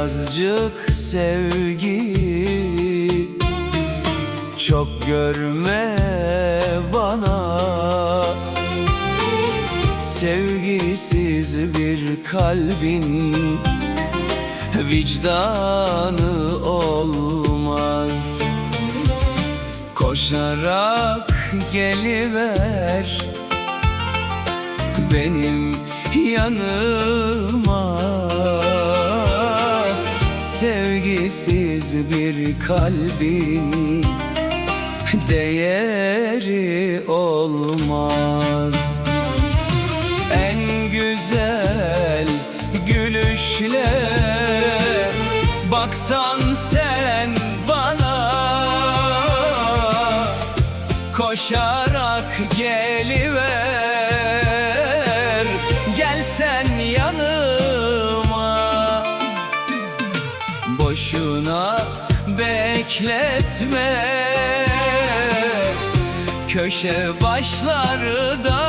Birazcık sevgi, çok görme bana. Sevgisiz bir kalbin vicdanı olmaz. Koşarak geliver benim yanıma. Sevgisiz bir kalbin değeri olmaz. En güzel gülüşle baksan sen bana, koşarak geliver, gelsen yanıma. Boşuna bekletme köşe başlarda.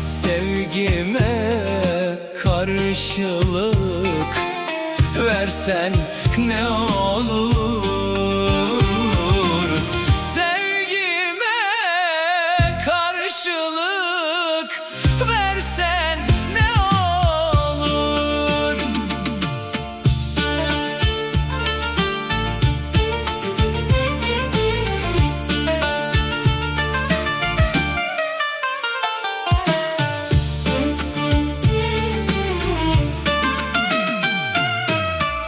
Sevgime karşılık versen ne olur? Sevgime karşılık versen ne olur?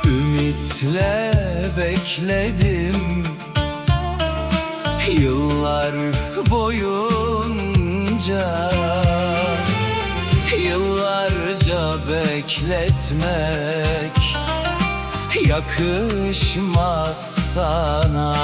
Ümitle bekledim yıllar boyunca. Yıllarca bekletmek yakışmaz sana.